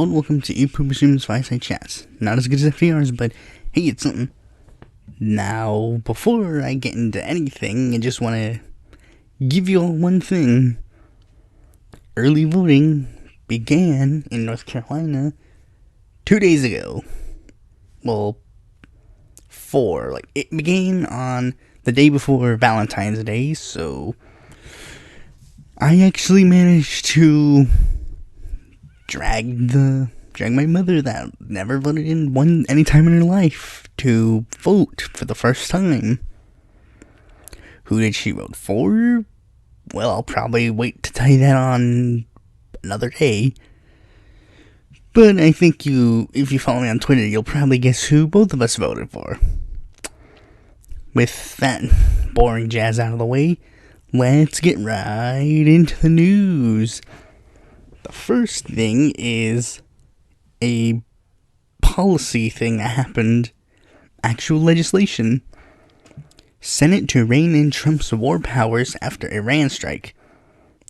hello and welcome to Pluribus Unum's Fireside Chats. Not as good as FDR's, but hey, it's something. Now, before I get into anything, I just want to give you all one thing. Early voting began in North Carolina 2 days ago. Well, it began on the day before Valentine's Day, so I actually managed to drag my mother that never voted in any time in her life to vote for the first time. Who did she vote for? Well, I'll probably wait to tell you that on another day. But I think if you follow me on Twitter, you'll probably guess who both of us voted for. With that boring jazz out of the way, let's get right into the news. The first thing is a policy thing that happened. Actual legislation. Senate to rein in Trump's war powers after Iran strike.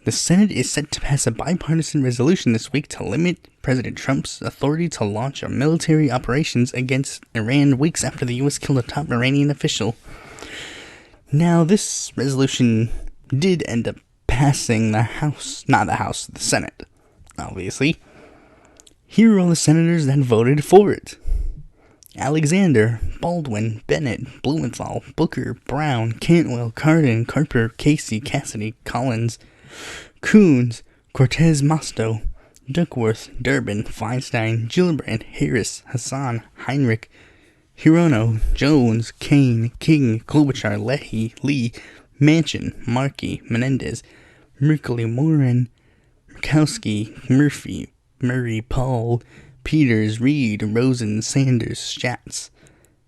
The Senate is set to pass a bipartisan resolution this week to limit President Trump's authority to launch military operations against Iran weeks after the U.S. killed a top Iranian official. Now, this resolution did end up passing the Senate, obviously. Here are all the senators that voted for it. Alexander, Baldwin, Bennett, Blumenthal, Booker, Brown, Cantwell, Cardin, Carper, Casey, Cassidy, Collins, Coons, Cortez Masto, Duckworth, Durbin, Feinstein, Gillibrand, Harris, Hassan, Heinrich, Hirono, Jones, Kane, King, Klobuchar, Leahy, Lee, Manchin, Markey, Menendez, Merkley, Moran, Murkowski, Murray, Paul, Peters, Reed, Rosen, Sanders, Schatz,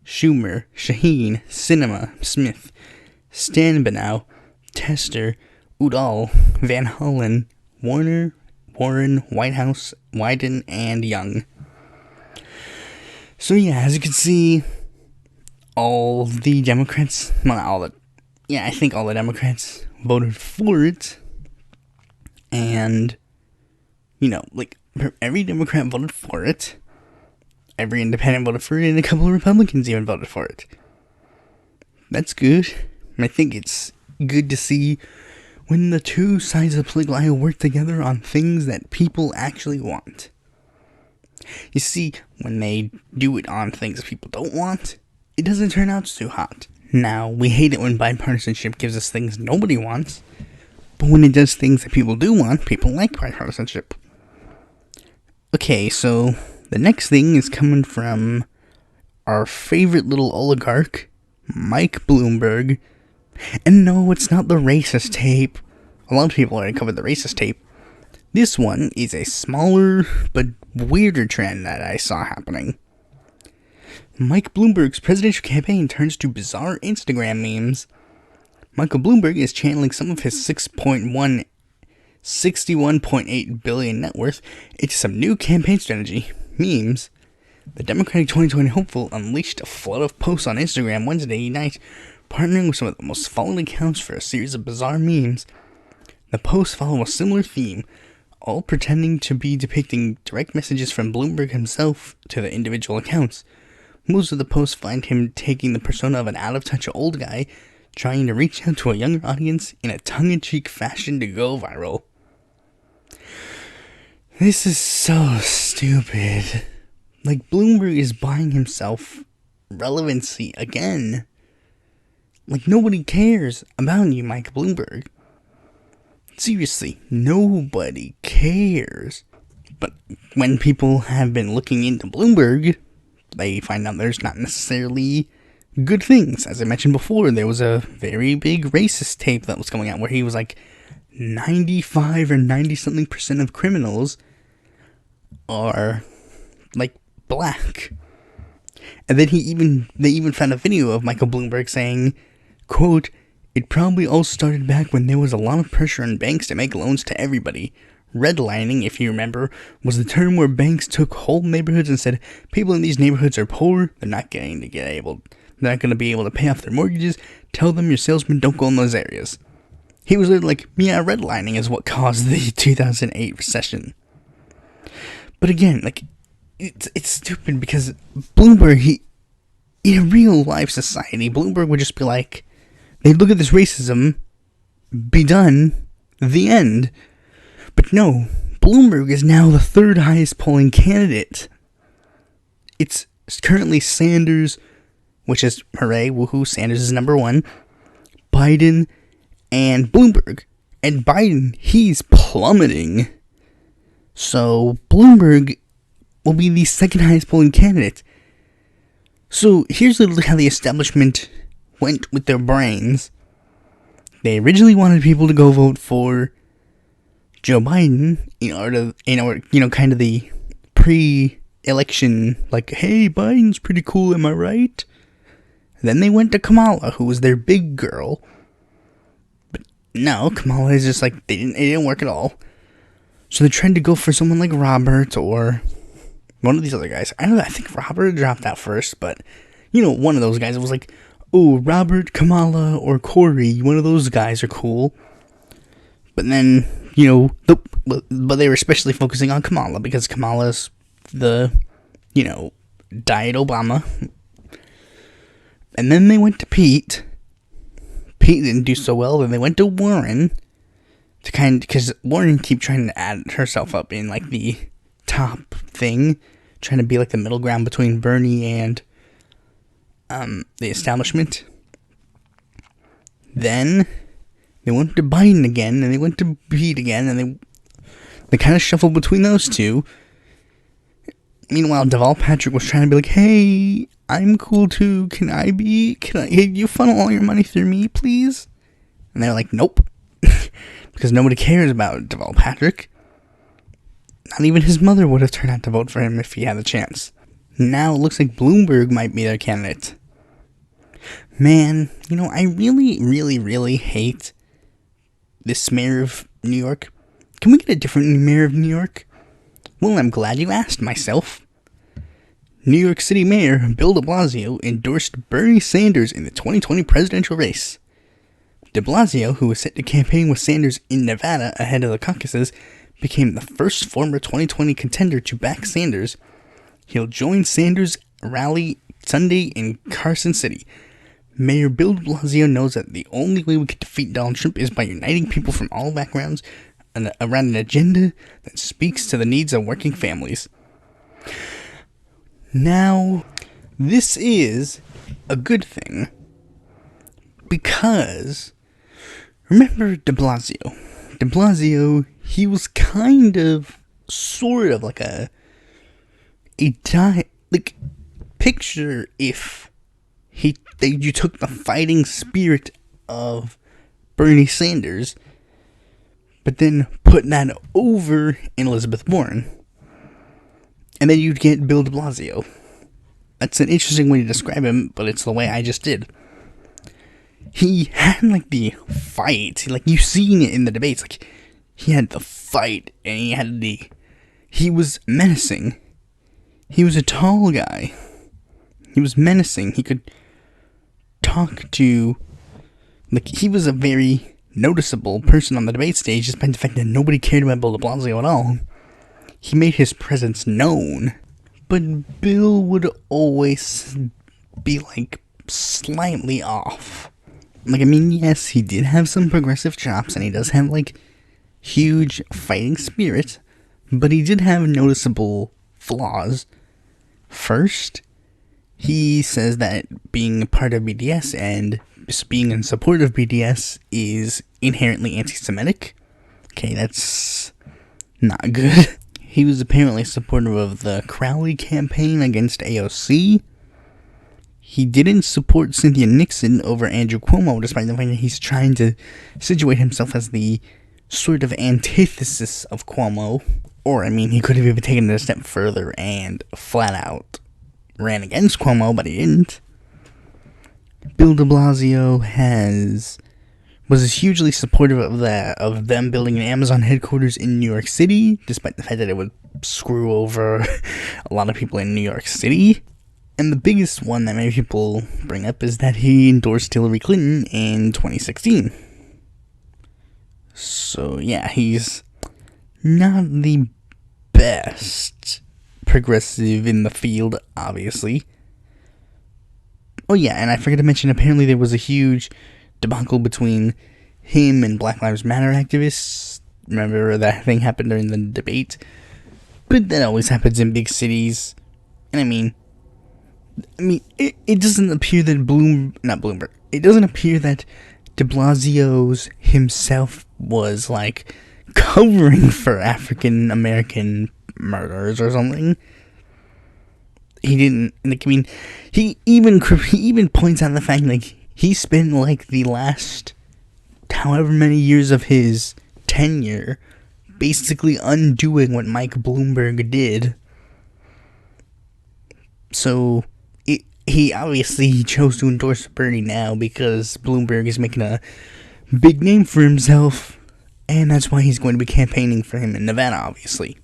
Schumer, Shaheen, Sinema, Smith, Stanbanow, Tester, Udall, Van Hollen, Warren, Whitehouse, Wyden, and Young. So yeah, as you can see, all the Democrats, I think all the Democrats voted for it. And, every Democrat voted for it. Every independent voted for it, and a couple of Republicans even voted for it. That's good. I think it's good to see when the two sides of the political aisle work together on things that people actually want. You see, when they do it on things that people don't want, it doesn't turn out too hot. Now, we hate it when bipartisanship gives us things nobody wants, but when it does things that people do want, people like bipartisanship. Okay, so the next thing is coming from our favorite little oligarch, Mike Bloomberg. And no, it's not the racist tape. A lot of people already covered the racist tape. This one is a smaller but weirder trend that I saw happening. Mike Bloomberg's presidential campaign turns to bizarre Instagram memes. Michael Bloomberg is channeling some of his 61.8 billion net worth into some new campaign strategy, memes. The Democratic 2020 hopeful unleashed a flood of posts on Instagram Wednesday night, partnering with some of the most followed accounts for a series of bizarre memes. The posts follow a similar theme, all pretending to be depicting direct messages from Bloomberg himself to the individual accounts. Most of the posts find him taking the persona of an out-of-touch old guy, trying to reach out to a younger audience in a tongue-in-cheek fashion to go viral. This is so stupid. Bloomberg is buying himself relevancy again. Nobody cares about you, Mike Bloomberg. Seriously, nobody cares. But when people have been looking into Bloomberg, they find out there's not necessarily good things. As I mentioned before, there was a very big racist tape that was coming out where he was 95 or 90-something% of criminals are, black. And then they even found a video of Michael Bloomberg saying, quote, "It probably all started back when there was a lot of pressure on banks to make loans to everybody. Redlining, if you remember, was the term where banks took whole neighborhoods and said, people in these neighborhoods are poor, they're not going to be able to pay off their mortgages, tell them your salesmen don't go in those areas." He was like, yeah, redlining is what caused the 2008 recession. But again, like, it's stupid because Bloomberg, in a real life society, Bloomberg would just be like, they'd look at this racism, be done, the end. But no, Bloomberg is now the third highest polling candidate. It's currently Sanders, which is, hooray, woohoo, Sanders is number one, Biden, and Bloomberg. And Biden, he's plummeting. So Bloomberg will be the second highest polling candidate. So here's literally how the establishment went with their brains. They originally wanted people to go vote for Joe Biden in order, kind of the pre-election, like, hey, Biden's pretty cool, am I right? Then they went to Kamala, who was their big girl. But no, Kamala is just like, it didn't work at all. So they tried to go for someone like Robert or one of these other guys. I think Robert dropped out first, but, one of those guys. It was like, oh, Robert, Kamala, or Corey, one of those guys are cool. But then, but they were especially focusing on Kamala because Kamala's the, diet Obama. And then they went to Pete. Pete didn't do so well. Then they went to Warren because Warren kept trying to add herself up in like the top thing, trying to be like the middle ground between Bernie and the establishment. Then they went to Biden again, and they went to Pete again, and they kind of shuffled between those two. Meanwhile, Deval Patrick was trying to be like, hey, I'm cool too. Can you funnel all your money through me, please? And they're like, nope. Because nobody cares about Deval Patrick. Not even his mother would have turned out to vote for him if he had the chance. Now it looks like Bloomberg might be their candidate. Man, I really, really, really hate this mayor of New York. Can we get a different mayor of New York? Well, I'm glad you asked, myself. New York City Mayor Bill de Blasio endorsed Bernie Sanders in the 2020 presidential race. De Blasio, who was set to campaign with Sanders in Nevada ahead of the caucuses, became the first former 2020 contender to back Sanders. He'll join Sanders' rally Sunday in Carson City. Mayor Bill de Blasio knows that the only way we can defeat Donald Trump is by uniting people from all backgrounds around an agenda that speaks to the needs of working families. Now, this is a good thing, because remember de Blasio. De Blasio, he was kind of, sort of like picture if you took the fighting spirit of Bernie Sanders, but then put that over in Elizabeth Warren, and then you'd get Bill de Blasio. That's an interesting way to describe him, but it's the way I just did. He had, like, the fight. Like, you've seen it in the debates. Like, he had the fight, and he was menacing. He was a tall guy. He was menacing. He could talk to, like, he was a very noticeable person on the debate stage, despite the fact that nobody cared about Bill de Blasio at all. He made his presence known, but Bill would always be, like, slightly off. Like, I mean, yes, he did have some progressive chops, and he does have, like, huge fighting spirit, but he did have noticeable flaws. First, he says that being a part of BDS and just being in support of BDS is inherently anti-Semitic. Okay, that's not good. He was apparently supportive of the Crowley campaign against AOC. He didn't support Cynthia Nixon over Andrew Cuomo, despite the fact that he's trying to situate himself as the sort of antithesis of Cuomo. Or, I mean, he could have even taken it a step further and flat out ran against Cuomo, but he didn't. Bill de Blasio was hugely supportive of them building an Amazon headquarters in New York City, despite the fact that it would screw over a lot of people in New York City. And the biggest one that many people bring up is that he endorsed Hillary Clinton in 2016. So yeah, he's not the best progressive in the field, obviously. Oh yeah, and I forgot to mention, apparently there was a huge debacle between him and Black Lives Matter activists. Remember that thing happened during the debate? But that always happens in big cities. And I mean, it doesn't appear that it doesn't appear that de Blasio's himself was, like, covering for African American murders or something. He didn't, like, I mean, he even points out the fact, like, he spent, like, the last however many years of his tenure basically undoing what Mike Bloomberg did. So, he obviously chose to endorse Bernie now because Bloomberg is making a big name for himself, and that's why he's going to be campaigning for him in Nevada, obviously.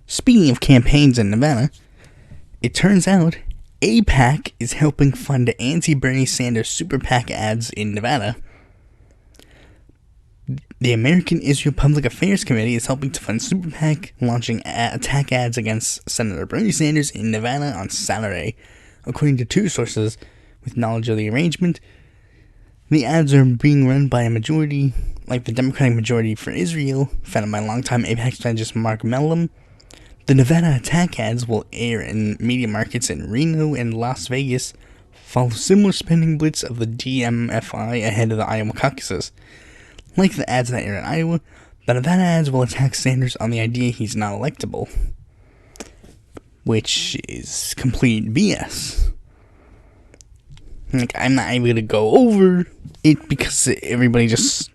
Speaking of campaigns in Nevada, it turns out AIPAC is helping fund anti-Bernie Sanders super PAC ads in Nevada. The American Israel Public Affairs Committee is helping to fund super PAC launching attack ads against Senator Bernie Sanders in Nevada on Saturday. According to two sources with knowledge of the arrangement, the ads are being run by a majority, like the Democratic Majority for Israel, founded by longtime AIPAC strategist Mark Mellum. The Nevada attack ads will air in media markets in Reno and Las Vegas, follow similar spending blitz of the DMFI ahead of the Iowa caucuses. Like the ads that air in Iowa, the Nevada ads will attack Sanders on the idea he's not electable, which is complete BS. Like, I'm not able to go over it because everybody just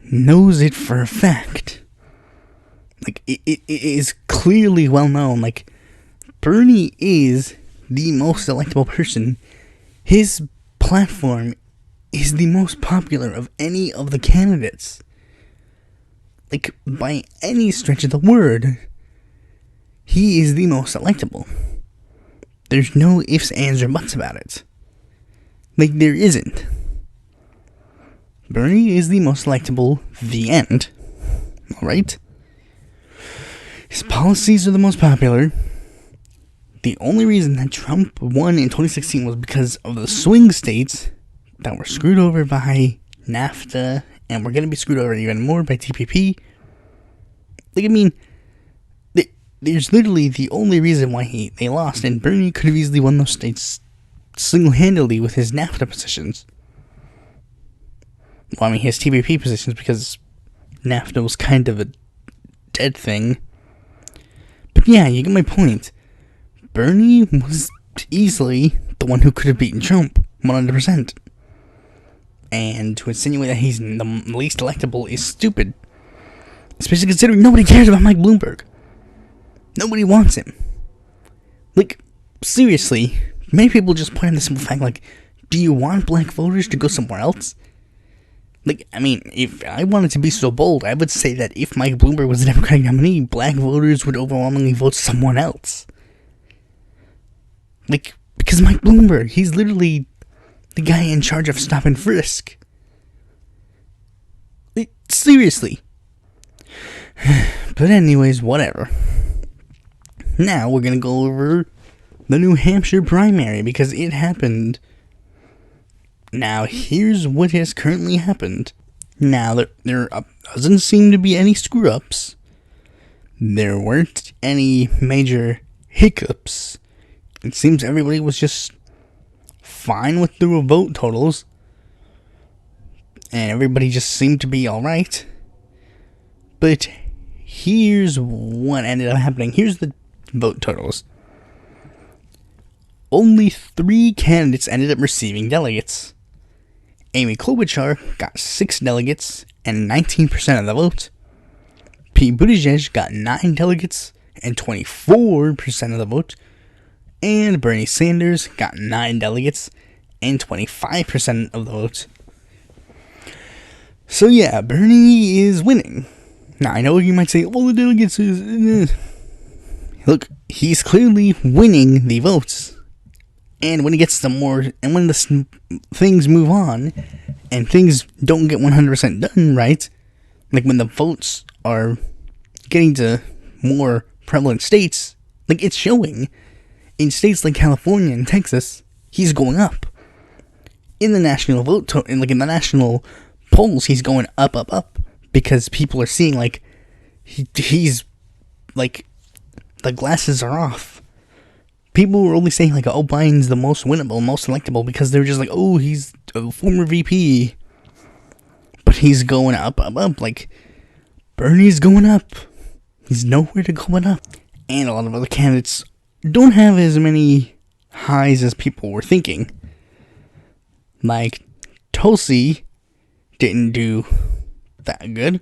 knows it for a fact. Like, it is clearly well known. Like, Bernie is the most electable person. His platform is the most popular of any of the candidates. Like, by any stretch of the word, he is the most electable. There's no ifs, ands, or buts about it. Like, there isn't. Bernie is the most electable, the end. Alright? His policies are the most popular. The only reason that Trump won in 2016 was because of the swing states that were screwed over by NAFTA, and we're going to be screwed over even more by TPP. Like, I mean, there's literally the only reason why they lost, and Bernie could have easily won those states single-handedly with his NAFTA positions. Well, I mean, his TPP positions, because NAFTA was kind of a dead thing. But yeah, you get my point. Bernie was easily the one who could have beaten Trump, 100%. And to insinuate that he's the least electable is stupid. Especially considering nobody cares about Mike Bloomberg. Nobody wants him. Like, seriously, many people just point out the simple fact, like, do you want black voters to go somewhere else? Like, I mean, if I wanted to be so bold, I would say that if Mike Bloomberg was the Democratic nominee, black voters would overwhelmingly vote someone else. Like, because Mike Bloomberg, he's literally the guy in charge of stop and frisk. Like, seriously. But anyways, whatever. Now we're gonna go over the New Hampshire primary, because it happened. Now, here's what has currently happened. Now, there doesn't seem to be any screw-ups. There weren't any major hiccups. It seems everybody was just fine with the vote totals. And everybody just seemed to be alright. But here's what ended up happening. Here's the vote totals. Only 3 candidates ended up receiving delegates. Amy Klobuchar got 6 delegates and 19% of the vote. Pete Buttigieg got 9 delegates and 24% of the vote. And Bernie Sanders got 9 delegates and 25% of the vote. So yeah, Bernie is winning. Now, I know you might say, well, the delegates is... Look, he's clearly winning the votes. And when he gets some more, and when the things move on, and things don't get 100% done right, like when the votes are getting to more prevalent states, like, it's showing. In states like California and Texas, he's going up. In the national in the national polls, he's going up, up, up. Because people are seeing, like, he's, like, the glasses are off. People were only saying, like, oh, Biden's the most winnable, most electable, because they were just like, oh, he's a former VP. But he's going up, up, up. Like, Bernie's going up. He's nowhere to going up. And a lot of other candidates don't have as many highs as people were thinking. Like, Tulsi didn't do that good.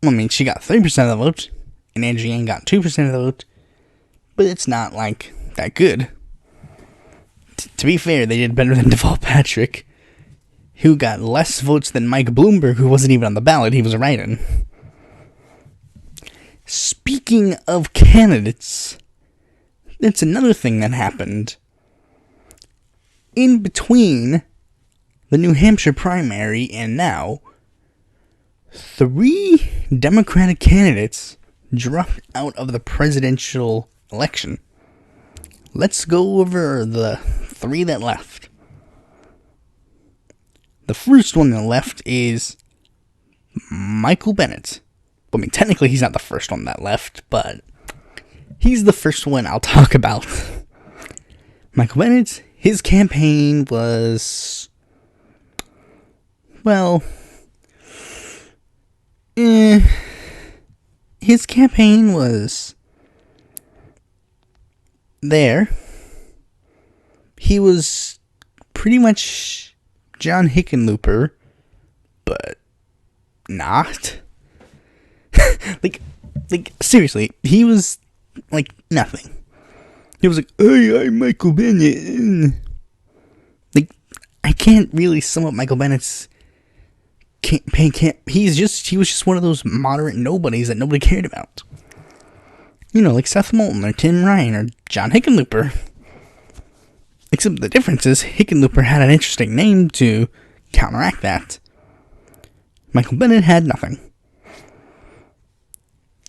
I mean, she got 3% of the vote, and Andrew Yang got 2% of the vote, but it's not, like, that good. To be fair, they did better than Deval Patrick, who got less votes than Mike Bloomberg, who wasn't even on the ballot. He was a write-in. Speaking of candidates, that's another thing that happened. In between the New Hampshire primary and now, 3 Democratic candidates dropped out of the presidential election. Let's go over the 3 that left. The first one that left is Michael Bennet. I mean, technically he's not the first one that left, but he's the first one I'll talk about. Michael Bennet, his campaign was, well, his campaign was there. He was pretty much John Hickenlooper, but not. like, seriously, he was, like, nothing. He was like, hey, I'm Michael Bennett. Like, I can't really sum up Michael Bennett's campaign. He was just one of those moderate nobodies that nobody cared about. You know, like Seth Moulton or Tim Ryan or John Hickenlooper. Except the difference is Hickenlooper had an interesting name to counteract that. Michael Bennet had nothing.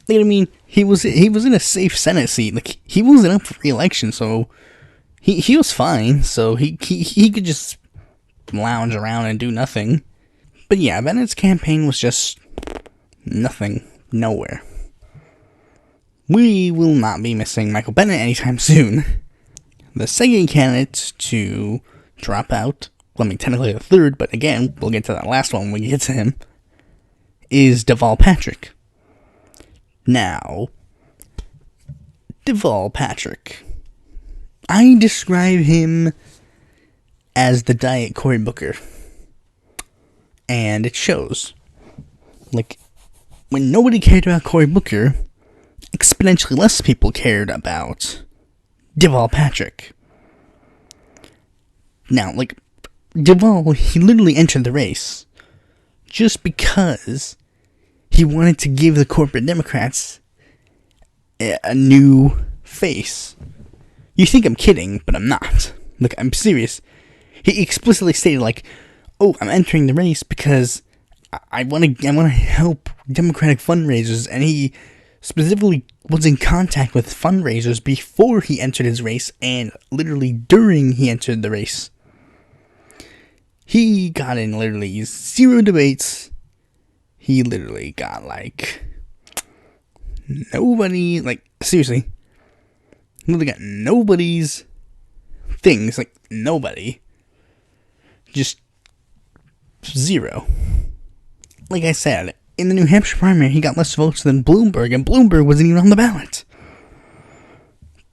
Like, I mean, he was in a safe Senate seat. Like, he wasn't up for re-election, so he was fine. So he could just lounge around and do nothing. But yeah, Bennett's campaign was just nothing, nowhere. We will not be missing Michael Bennet anytime soon. The second candidate to drop out, well, I mean, technically the third, but again, we'll get to that last one when we get to him, is Deval Patrick. Now, Deval Patrick, I describe him as the Diet Cory Booker. And it shows. Like, when nobody cared about Cory Booker, exponentially less people cared about Deval Patrick. Now, like, Deval, he literally entered the race just because he wanted to give the corporate Democrats a new face. You think I'm kidding, but I'm not. Like, I'm serious. He explicitly stated, like, oh, I'm entering the race because I want to help Democratic fundraisers, and he specifically was in contact with fundraisers before he entered his race and literally during he entered the race. He got in literally 0 debates. He literally got, like, nobody, like, seriously, he literally got nobody's things, like, nobody. Just 0. Like I said, in the New Hampshire primary, he got less votes than Bloomberg, and Bloomberg wasn't even on the ballot.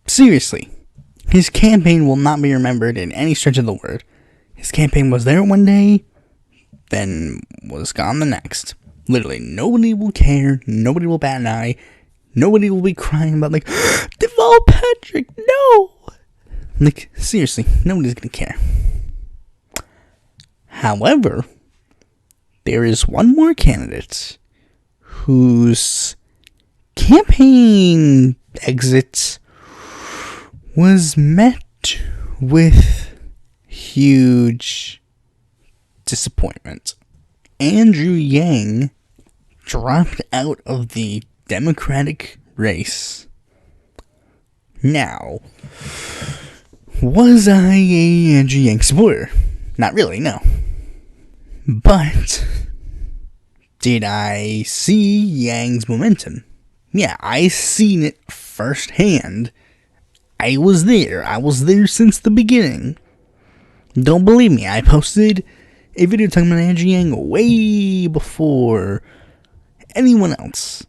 Seriously, his campaign will not be remembered in any stretch of the word. His campaign was there one day, then was gone the next. Literally, nobody will care, nobody will bat an eye, nobody will be crying about, like, Deval Patrick, no! Like, seriously, nobody's gonna care. However, there is one more candidate whose campaign exit was met with huge disappointment. Andrew Yang dropped out of the Democratic race. Now, was I a Andrew Yang supporter? Not really, no. But did I see Yang's momentum? Yeah, I seen it firsthand. I was there. I was there since the beginning. Don't believe me, I posted a video talking about Andrew Yang way before anyone else.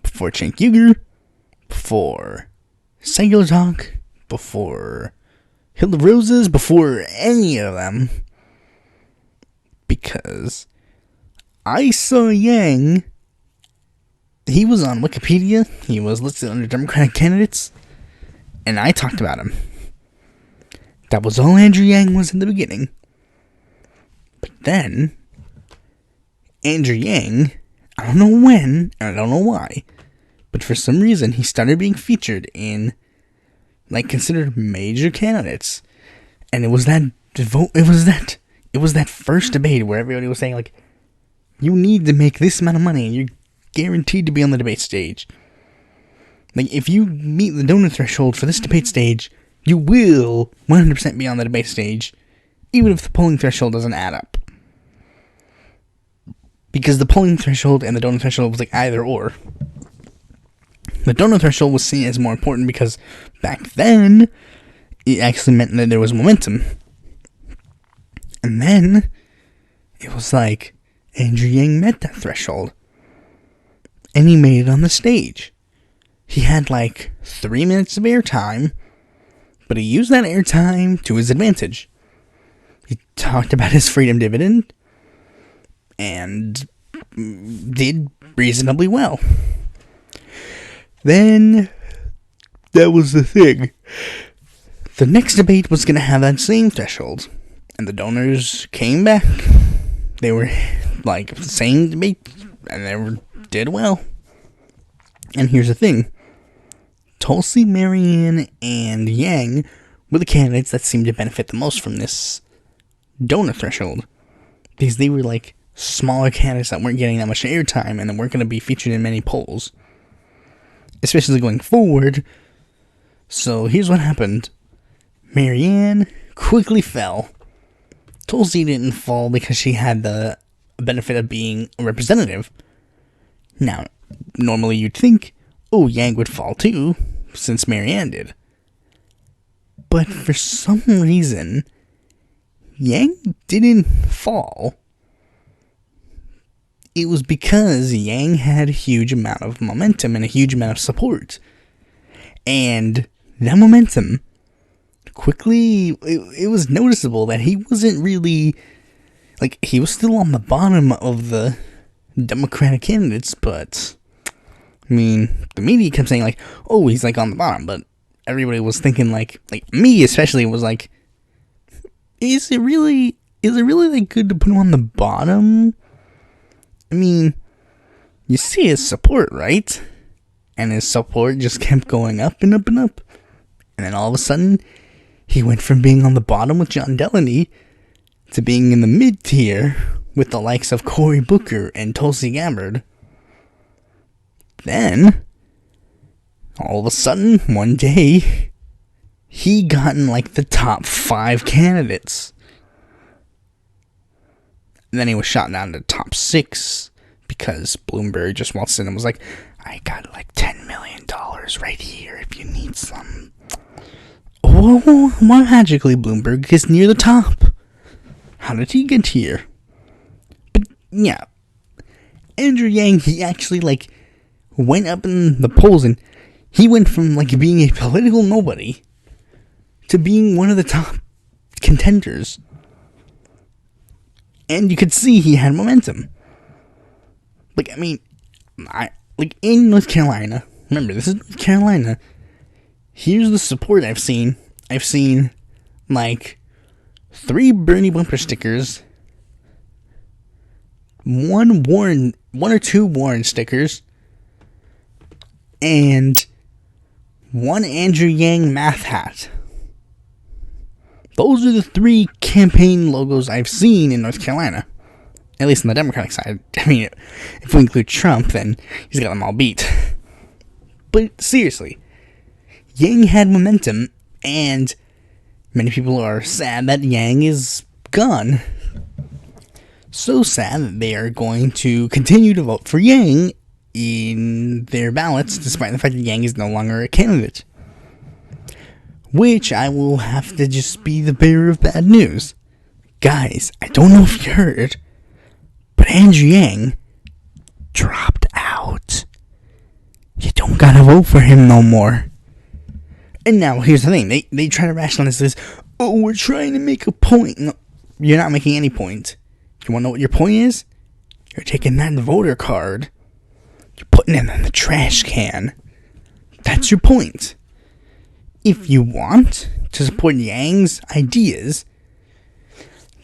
Before Cenk Uygur, before Secular Talk, before Hill of Roses, before any of them. Because I saw Yang. He was on Wikipedia. He was listed under Democratic candidates. And I talked about him. That was all Andrew Yang was in the beginning. But then, Andrew Yang, I don't know when, and I don't know why, but for some reason he started being featured in, like, considered major candidates. And it was that first debate where everybody was saying, like, you need to make this amount of money and you're guaranteed to be on the debate stage. Like, if you meet the donor threshold for this debate stage, you will 100% be on the debate stage, even if the polling threshold doesn't add up. Because the polling threshold and the donor threshold was like either or. The donor threshold was seen as more important because back then, it actually meant that there was momentum. And then, it was like, Andrew Yang met that threshold. And he made it on the stage. He had like 3 minutes of airtime, but he used that airtime to his advantage. He talked about his freedom dividend and did reasonably well. Then, that was the thing. The next debate was going to have that same threshold, and the donors came back. They were like the same debate, and they did well. And here's the thing. Tulsi, Marianne, and Yang were the candidates that seemed to benefit the most from this donor threshold. Because they were like smaller candidates that weren't getting that much airtime and that weren't going to be featured in many polls. Especially going forward. So here's what happened. Marianne quickly fell. Tulsi didn't fall because she had the benefit of being a representative. Now, normally you'd think, oh, Yang would fall too, since Marianne did. But for some reason, Yang didn't fall. It was because Yang had a huge amount of momentum and a huge amount of support. And that momentum, quickly, it was noticeable that he wasn't really, like, he was still on the bottom of the Democratic candidates, but I mean, the media kept saying, like, oh, he's, like, on the bottom, but everybody was thinking, like, me especially was like, is it really, like, good to put him on the bottom? I mean, you see his support, right? And his support just kept going up and up and up. And then all of a sudden, he went from being on the bottom with John Delaney to being in the mid-tier with the likes of Cory Booker and Tulsi Gabbard. Then, all of a sudden, one day, he got in like the top 5 candidates. And then he was shot down to top 6 because Bloomberg just waltzed in and was like, I got like $10 million right here if you need some. Oh, why magically Bloomberg is near the top? How did he get here? But yeah, Andrew Yang, he actually like went up in the polls and he went from like being a political nobody to being one of the top contenders. And you could see he had momentum. Like, I mean, like in North Carolina, remember, this is North Carolina. Here's the support I've seen. I've seen like 3 Bernie bumper stickers, 1 or 2 Warren stickers, and 1 Andrew Yang math hat. Those are the 3 campaign logos I've seen in North Carolina. At least on the Democratic side. I mean, if we include Trump, then he's got them all beat. But seriously, Yang had momentum, and many people are sad that Yang is gone. So sad that they are going to continue to vote for Yang in their ballots, despite the fact that Yang is no longer a candidate. Which I will have to just be the bearer of bad news. Guys, I don't know if you heard, but Andrew Yang dropped out. You don't gotta vote for him no more. And now, here's the thing. They try to rationalize this. Oh, we're trying to make a point. No, you're not making any point. You wanna know what your point is? You're taking that voter card. You're putting it in the trash can. That's your point. If you want to support Yang's ideas,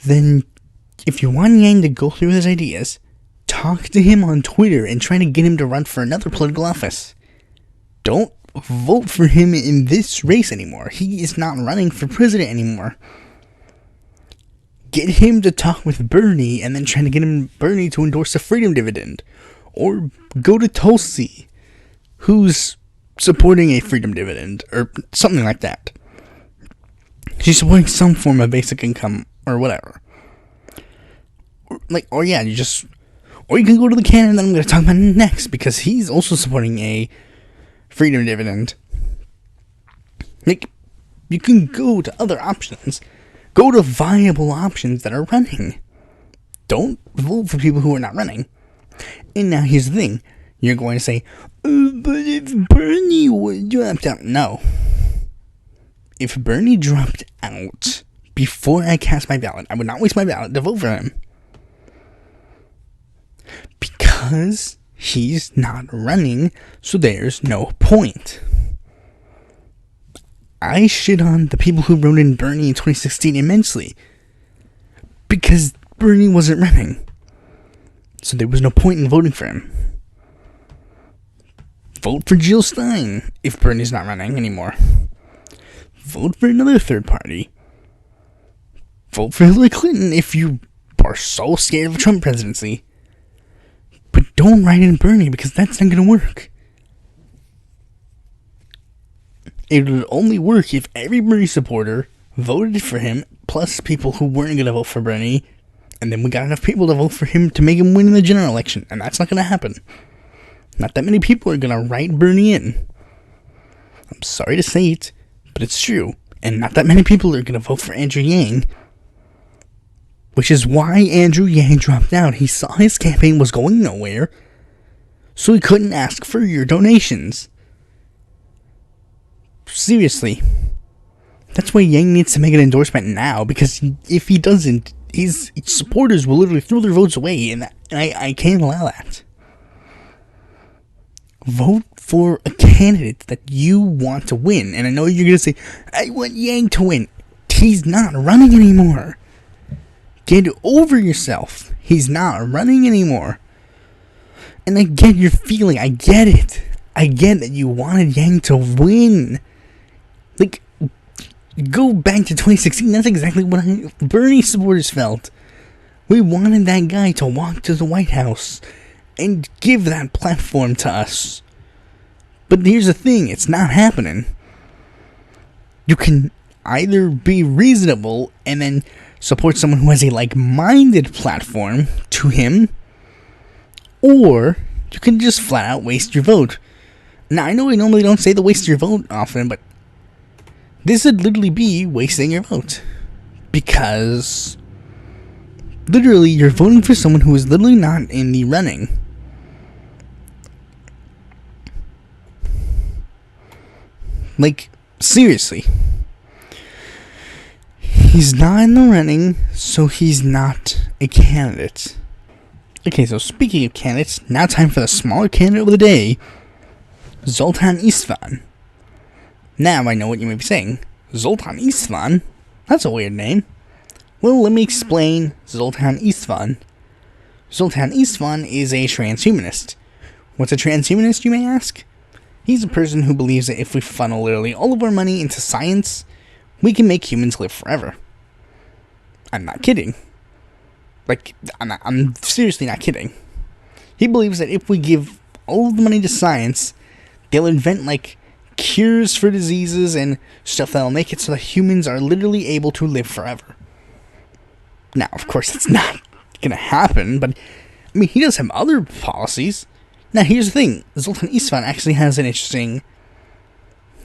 then if you want Yang to go through his ideas, talk to him on Twitter and try to get him to run for another political office. Don't vote for him in this race anymore. He is not running for president anymore. Get him to talk with Bernie and then try to get Bernie to endorse the freedom dividend. Or go to Tulsi, who's supporting a freedom dividend, or something like that. She's supporting some form of basic income, or whatever. Or you can go to the candidate that I'm going to talk about next, because he's also supporting a freedom dividend. You can go to other options. Go to viable options that are running. Don't vote for people who are not running. And now here's the thing. You're going to say, but if Bernie dropped out. No. If Bernie dropped out before I cast my ballot, I would not waste my ballot to vote for him. Because he's not running, so there's no point. I shit on the people who wrote in Bernie in 2016 immensely. Because Bernie wasn't running. So there was no point in voting for him. Vote for Jill Stein if Bernie's not running anymore. Vote for another third party. Vote for Hillary Clinton if you are so scared of a Trump presidency. But don't write in Bernie, because that's not going to work. It would only work if every Bernie supporter voted for him, plus people who weren't going to vote for Bernie, and then we got enough people to vote for him to make him win in the general election, and that's not going to happen. Not that many people are going to write Bernie in. I'm sorry to say it, but it's true. And not that many people are going to vote for Andrew Yang. Which is why Andrew Yang dropped out. He saw his campaign was going nowhere, so he couldn't ask for your donations. Seriously. That's why Yang needs to make an endorsement now, because if he doesn't, his supporters will literally throw their votes away, and I can't allow that. Vote for a candidate that you want to win. And I know you're going to say, I want Yang to win. He's not running anymore. Get over yourself. He's not running anymore. And I get your feeling. I get it. I get that you wanted Yang to win. Go back to 2016. That's exactly what Bernie supporters felt. We wanted that guy to walk to the White House and give that platform to us. But here's the thing, it's not happening. You can either be reasonable and then support someone who has a like-minded platform to him, or you can just flat out waste your vote. Now, I know we normally don't say the waste your vote often, but this would literally be wasting your vote. Because literally you're voting for someone who is literally not in the running. Seriously. He's not in the running, so he's not a candidate. Okay, so speaking of candidates, now time for the smaller candidate of the day, Zoltan Istvan. Now I know what you may be saying. Zoltan Istvan? That's a weird name. Well, let me explain Zoltan Istvan. Zoltan Istvan is a transhumanist. What's a transhumanist, you may ask? He's a person who believes that if we funnel literally all of our money into science, we can make humans live forever. I'm not kidding. Like, I'm seriously not kidding. He believes that if we give all of the money to science, they'll invent, like, cures for diseases and stuff that'll make it so that humans are literally able to live forever. Now, of course, that's not gonna happen, but, I mean, he does have other policies. Now, here's the thing. Zoltan Istvan actually has an interesting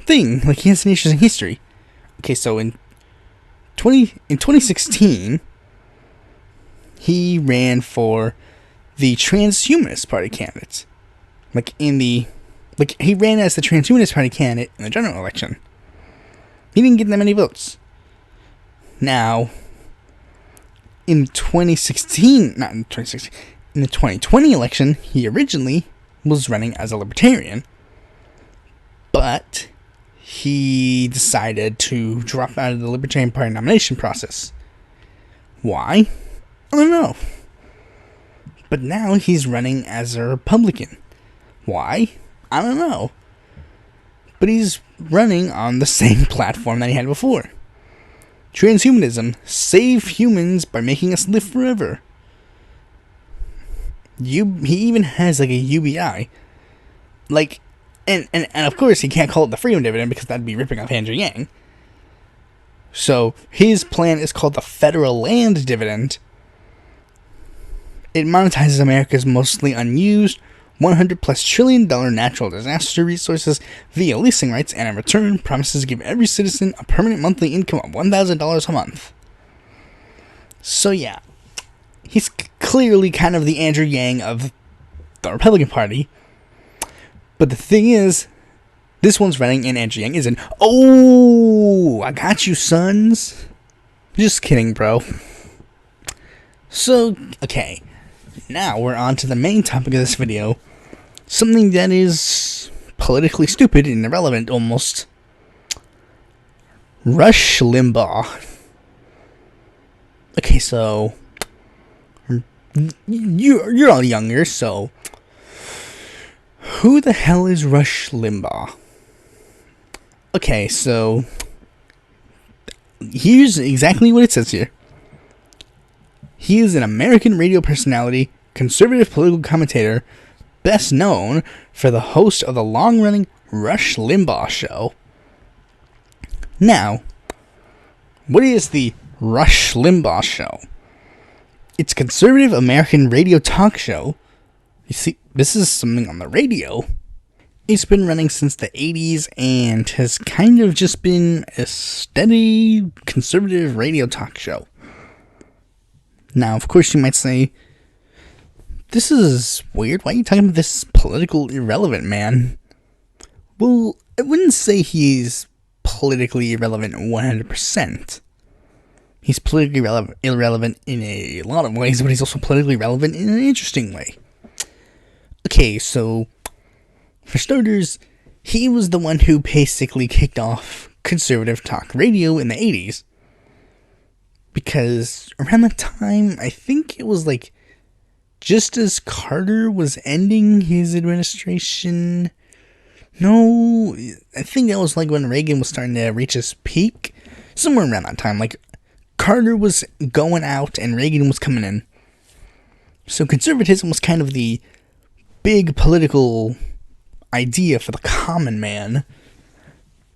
thing. Like, he has an interesting history. Okay, so in 2016, he ran for the Transhumanist Party candidate. He ran as the Transhumanist Party candidate in the general election. He didn't get that many votes. Now, in the 2020 election, he originally was running as a libertarian, but he decided to drop out of the Libertarian Party nomination process. Why? I don't know. But now he's running as a Republican. Why? I don't know. But he's running on the same platform that he had before. Transhumanism, save humans by making us live forever. He even has like a UBI. Like, and of course he can't call it the freedom dividend because that'd be ripping off Andrew Yang. So his plan is called the federal land dividend. It monetizes America's mostly unused $100+ trillion natural disaster resources via leasing rights, and in return promises to give every citizen a permanent monthly income of $1,000 a month. So yeah, he's clearly kind of the Andrew Yang of the Republican Party. But the thing is, this one's running and Andrew Yang isn't. Oh, I got you, sons. Just kidding, bro. So, okay. Now we're on to the main topic of this video. Something that is politically stupid and irrelevant almost. Rush Limbaugh. Okay, so you're all younger, so who the hell is Rush Limbaugh? Okay, so here's exactly what it says here. He is an American radio personality, conservative political commentator, best known for the host of the long-running Rush Limbaugh show. Now, what is the Rush Limbaugh show? It's a conservative American radio talk show. You see, this is something on the radio. It's been running since the 80s and has kind of just been a steady conservative radio talk show. Now, of course, you might say, this is weird. Why are you talking about this political irrelevant man? Well, I wouldn't say he's politically irrelevant 100%. He's politically irrelevant in a lot of ways, but he's also politically relevant in an interesting way. Okay, so, for starters, he was the one who basically kicked off conservative talk radio in the 80s. Because around that time, I think it was like just as Carter was ending his administration. No, I think that was like when Reagan was starting to reach his peak. Somewhere around that time. Like Carter was going out and Reagan was coming in. So conservatism was kind of the big political idea for the common man.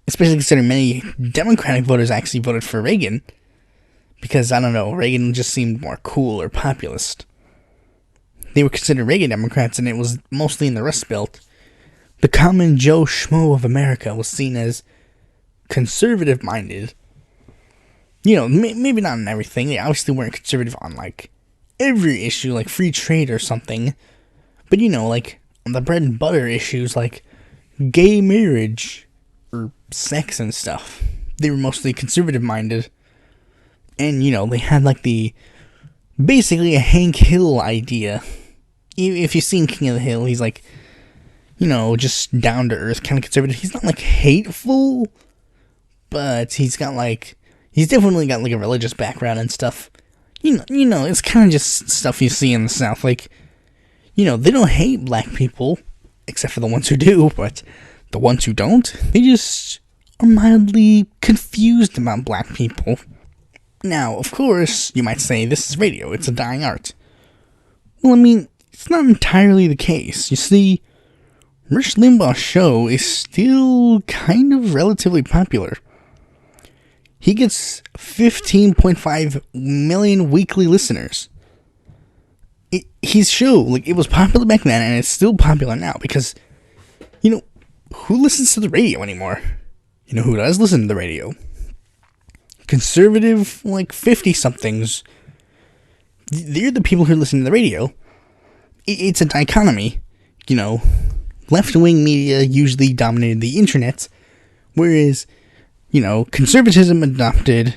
Especially considering many Democratic voters actually voted for Reagan. Because, I don't know, Reagan just seemed more cool or populist. They were considered Reagan Democrats, and it was mostly in the Rust Belt. The common Joe Schmo of America was seen as conservative-minded. You know, maybe not on everything. They obviously weren't conservative on, like, every issue, like free trade or something. But, you know, like, on the bread and butter issues, like gay marriage or sex and stuff. They were mostly conservative-minded. And, you know, they had, like, basically a Hank Hill idea. If you've seen King of the Hill, he's, like, you know, just down-to-earth, kind of conservative. He's not, like, hateful, but he's definitely got, like, a religious background and stuff. You know, it's kind of just stuff you see in the South. Like, you know, they don't hate black people, except for the ones who do, but the ones who don't, they just are mildly confused about black people. Now, of course, you might say this is radio, it's a dying art. Well, I mean, it's not entirely the case. You see, Rush Limbaugh's show is still kind of relatively popular. He gets 15.5 million weekly listeners. His show, it was popular back then, and it's still popular now, because, who listens to the radio anymore? You know who does listen to the radio? Conservative, 50-somethings. They're the people who listen to the radio. It's a dichotomy. Left-wing media usually dominated the internet, whereas, conservatism adopted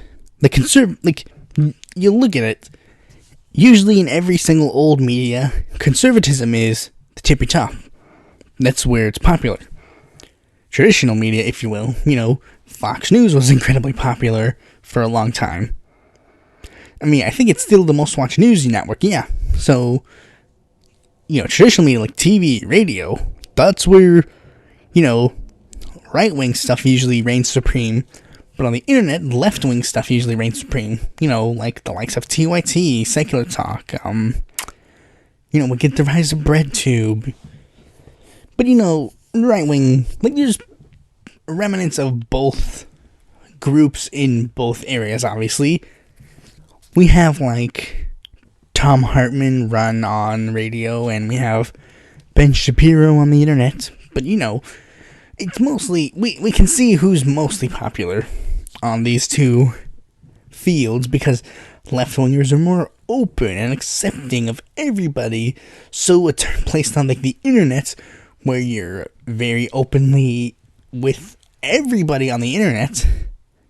you look at it, usually in every single old media, conservatism is the tippy top. That's where it's popular. Traditional media, if you will, Fox News was incredibly popular for a long time. I mean, I think it's still the most watched news network, yeah. So, traditional media like TV, radio, that's where, right-wing stuff usually reigns supreme. But on the internet, left-wing stuff usually reigns supreme. Like the likes of TYT, Secular Talk, we get the rise of BreadTube. But, right-wing, there's remnants of both groups in both areas, obviously. We have, Tom Hartman run on radio, and we have Ben Shapiro on the internet. But, it's mostly, we can see who's mostly popular on these two fields, because left-wingers are more open and accepting of everybody. So a place on the internet, where you're very openly with everybody on the internet,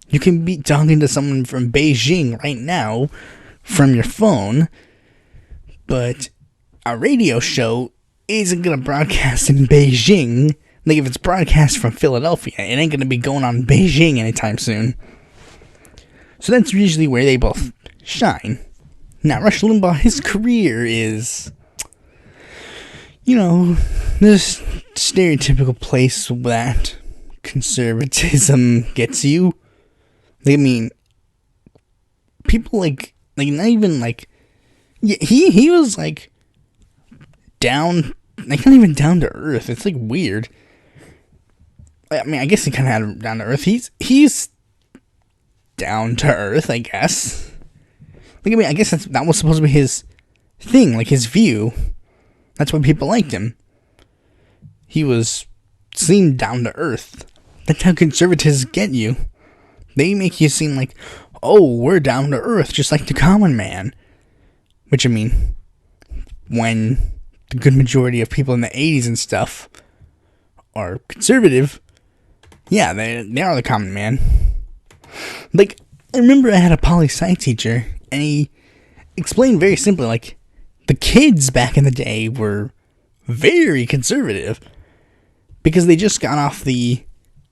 you can be talking to someone from Beijing right now from your phone, but a radio show isn't going to broadcast in Beijing. If it's broadcast from Philadelphia, it ain't going to be going on Beijing anytime soon. So that's usually where they both shine. Now, Rush Limbaugh, his career is, this stereotypical place that conservatism gets you. I mean, people not even he was down, not even down to earth. It's weird. I mean, I guess he kind of had him down to earth. He's down to earth, I guess. I guess that was supposed to be his thing, his view. That's why people liked him. He seemed down to earth. That's how conservatives get you. They make you seem oh, we're down to earth, just like the common man. Which, I mean, when the good majority of people in the 80s and stuff are conservative, yeah, they are the common man. I remember I had a poli-sci teacher, and he explained very simply, the kids back in the day were very conservative, because they just got off the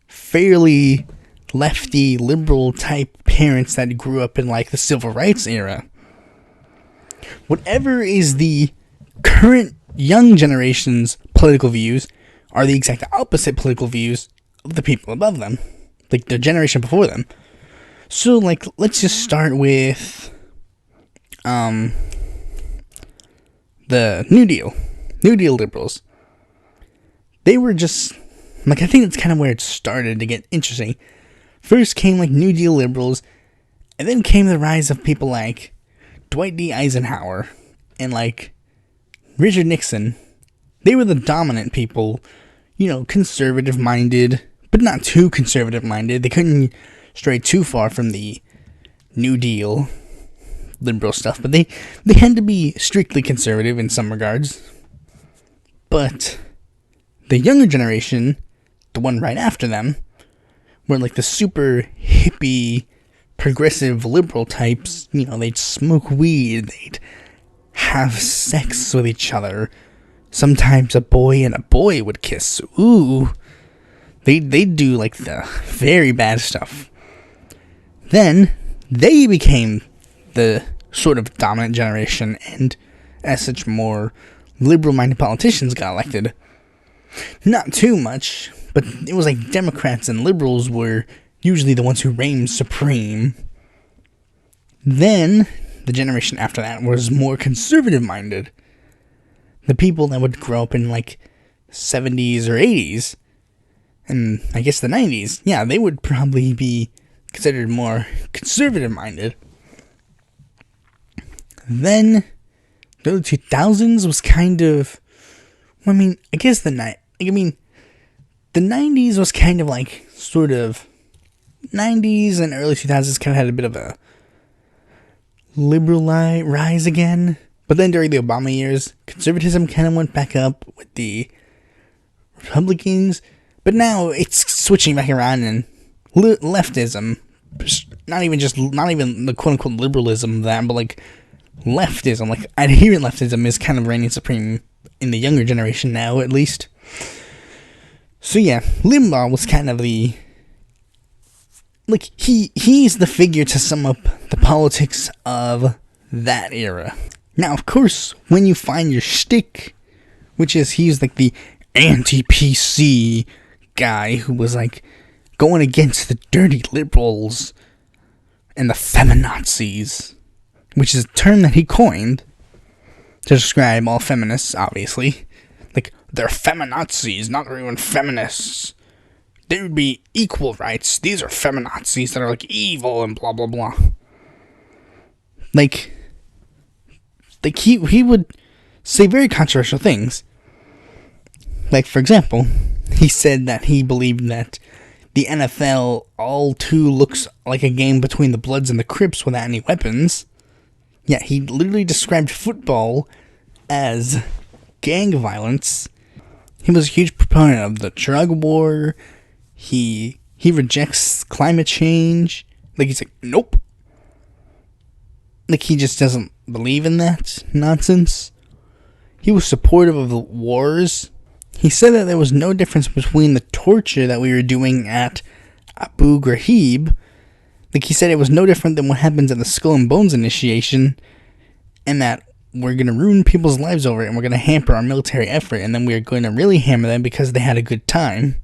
fairly lefty, liberal type parents that grew up in the civil rights era. Whatever is the current young generation's political views are the exact opposite political views of the people above them, the generation before them. So let's just start with the New Deal liberals. They were just I think that's kind of where it started to get interesting. First came New Deal liberals, and then came the rise of people like Dwight D. Eisenhower and Richard Nixon. They were the dominant people, conservative minded, but not too conservative minded. They couldn't stray too far from the New Deal liberal stuff, but they had to be strictly conservative in some regards. But the younger generation, the one right after them, were the super hippie, progressive liberal types. They'd smoke weed, they'd have sex with each other. Sometimes a boy and a boy would kiss. Ooh. They'd do the very bad stuff. Then they became the sort of dominant generation, and as such, more liberal-minded politicians got elected. Not too much, but it was Democrats and liberals were usually the ones who reigned supreme. Then, the generation after that was more conservative-minded. The people that would grow up in, like, 70s or 80s, and I guess the 90s, yeah, they would probably be considered more conservative-minded. Then, the early 2000s was kind of, I mean, I guess the 90s was kind of like, sort of, 90s and early 2000s kind of had a bit of a liberal rise again. But then during the Obama years, conservatism kind of went back up with the Republicans. But now it's switching back around, and leftism, not even the quote-unquote liberalism of that, but like leftism, like adherent leftism is kind of reigning supreme in the younger generation now, at least. So yeah, Limbaugh was kind of the, like, he's the figure to sum up the politics of that era. Now, of course, when you find your shtick, which is he's like the anti-PC guy who was like going against the dirty liberals and the feminazis, which is a term that he coined to describe all feminists, obviously. Like, they're feminazis, not even feminists. There would be equal rights. These are feminazis that are like evil and blah blah blah. Like he would say very controversial things. Like, for example, he said that he believed that the NFL all too looks like a game between the Bloods and the Crips without any weapons. Yeah, he literally described football as gang violence. He was a huge proponent of the drug war. He rejects climate change. Like, he's like, nope. Like, he just doesn't believe in that nonsense. He was supportive of the wars. He said that there was no difference between the torture that we were doing at Abu Ghraib. Like, he said it was no different than what happens at the Skull and Bones initiation, and that we're going to ruin people's lives over it, and we're going to hamper our military effort, and then we're going to really hammer them because they had a good time.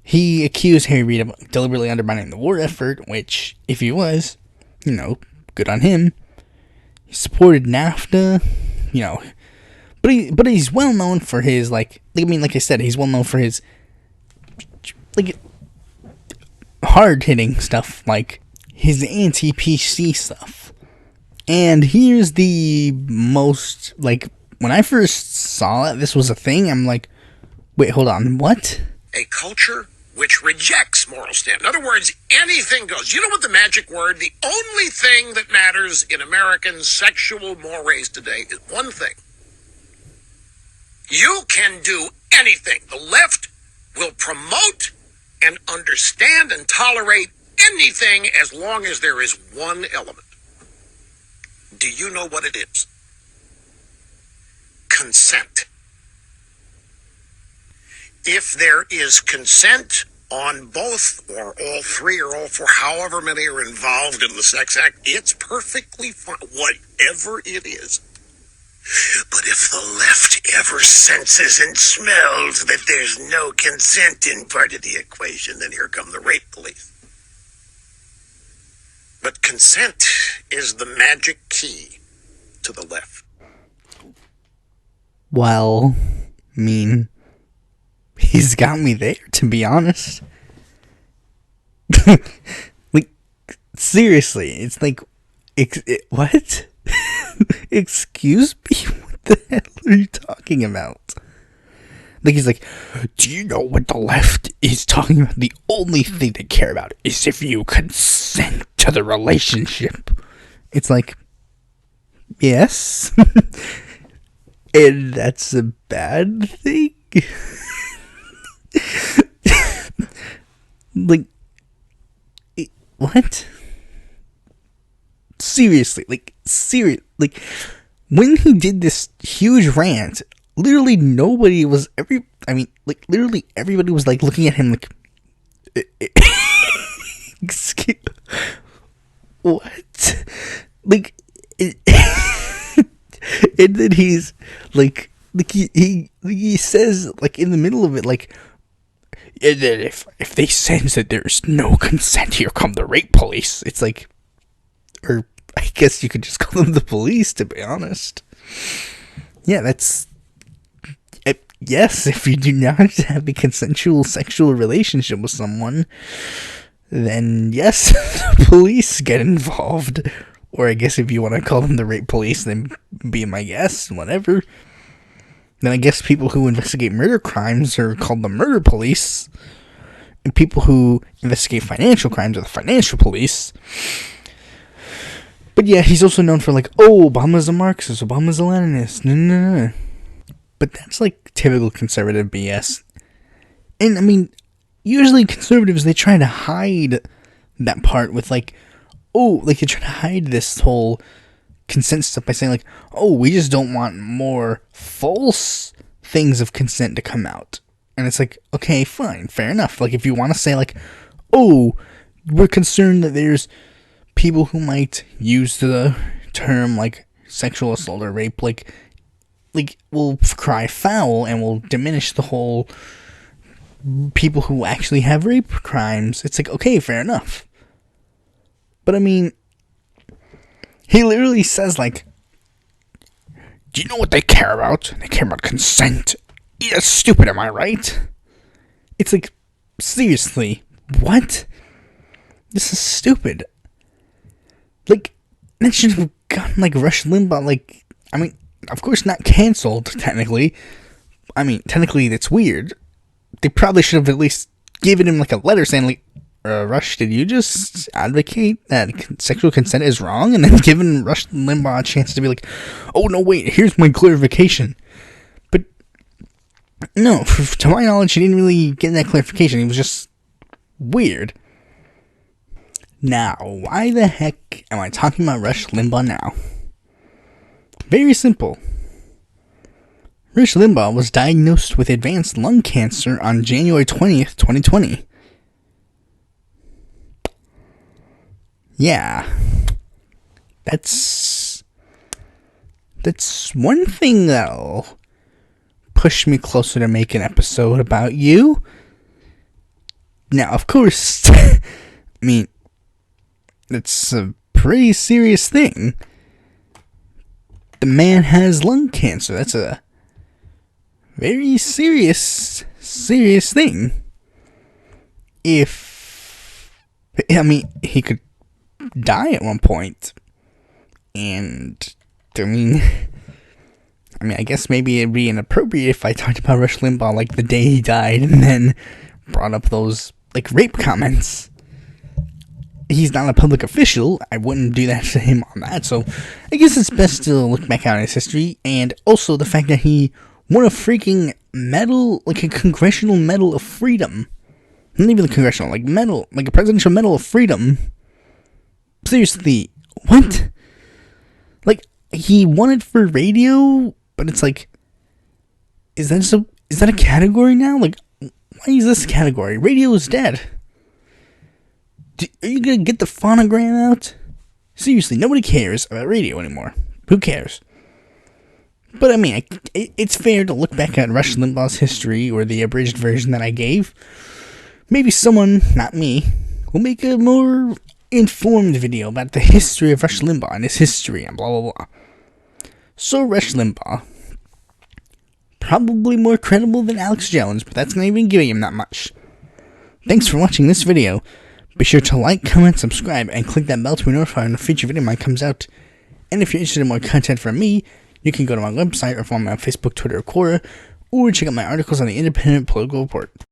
He accused Harry Reid of deliberately undermining the war effort, which, if he was, good on him. He supported NAFTA, but he's well known for his, like I said, he's well known for his, hard-hitting stuff, like his anti-PC stuff. And here's the most, when I first saw it, this was a thing, I'm like, wait, hold on, what? A culture which rejects moral standards. In other words, anything goes. You know what the magic word? The only thing that matters in American sexual mores today is one thing. You can do anything. The left will promote and understand and tolerate anything as long as there is one element. Do you know what it is? Consent. If there is consent on both or all three or all four, however many are involved in the sex act, it's perfectly fine, whatever it is. But if the left ever senses and smells that there's no consent in part of the equation, then here come the rape police. But consent is the magic key to the left. Well, he's got me there, to be honest. Seriously, it's like, what? Excuse me? What the hell are you talking about? He's like, do you know what the left is talking about? The only thing they care about is if you consent to the relationship. It's like, yes. And that's a bad thing? What? Seriously, when he did this huge rant, literally nobody was, literally everybody was, looking at him excuse, what? And then he's, he says, in the middle of it, and then if they sense that there's no consent, here come the rape police. It's like, Or I guess you could just call them the police, to be honest. Yeah, that's... Yes, if you do not have a consensual sexual relationship with someone, then yes, the police get involved. Or I guess if you want to call them the rape police, then be my guest, whatever. Then I guess people who investigate murder crimes are called the murder police. And people who investigate financial crimes are the financial police. But yeah, he's also known for like, oh, Obama's a Marxist, Obama's a Leninist, no. But that's like typical conservative BS. And I mean, usually conservatives, they try to hide that part with like, oh, like they try to hide this whole consent stuff by saying like, oh, we just don't want more false things of consent to come out. And it's like, okay, fine, fair enough. Like if you want to say like, oh, we're concerned that there's people who might use the term like sexual assault or rape, like will cry foul and will diminish the whole people who actually have rape crimes. It's like, okay, fair enough. But I mean, he literally says like, do you know what they care about? They care about consent. Yeah, stupid, am I right? It's like, seriously, what? This is stupid. Like, that should have gotten like Rush Limbaugh, like, I mean, of course not canceled, technically. I mean, technically it's weird. They probably should have at least given him like a letter saying like, Rush, did you just advocate that sexual consent is wrong? And then given Rush Limbaugh a chance to be like, oh no, wait, here's my clarification. But no, to my knowledge, he didn't really get that clarification. He was just weird. Now, why the heck am I talking about Rush Limbaugh now? Very simple. Rush Limbaugh was diagnosed with advanced lung cancer on January 20th, 2020. Yeah. That's one thing that'll push me closer to make an episode about you. Now, of course, I mean, it's a pretty serious thing. The man has lung cancer. That's a very serious thing. He could die at one point. And, I guess maybe it'd be inappropriate if I talked about Rush Limbaugh like the day he died and then brought up those, like, rape comments. He's not a public official. I wouldn't do that to him on that. So I guess it's best to look back on his history. And also the fact that he won a freaking medal, like a Congressional Medal of Freedom. Not even the Congressional, like medal, like a Presidential Medal of Freedom. Seriously, what? Like, he won it for radio, but it's like, is that a category now? Like, why is this a category? Radio is dead. Are you gonna get the phonogram out? Seriously, nobody cares about radio anymore. Who cares? But I mean, it's fair to look back at Rush Limbaugh's history, or the abridged version that I gave. Maybe someone, not me, will make a more informed video about the history of Rush Limbaugh and his history and blah blah blah. So Rush Limbaugh, probably more credible than Alex Jones, but that's not even giving him that much. Thanks for watching this video. Be sure to like, comment, subscribe, and click that bell to be notified when a future video of mine comes out. And if you're interested in more content from me, you can go to my website or follow me on Facebook, Twitter, or Quora, or check out my articles on the Independent Political Report.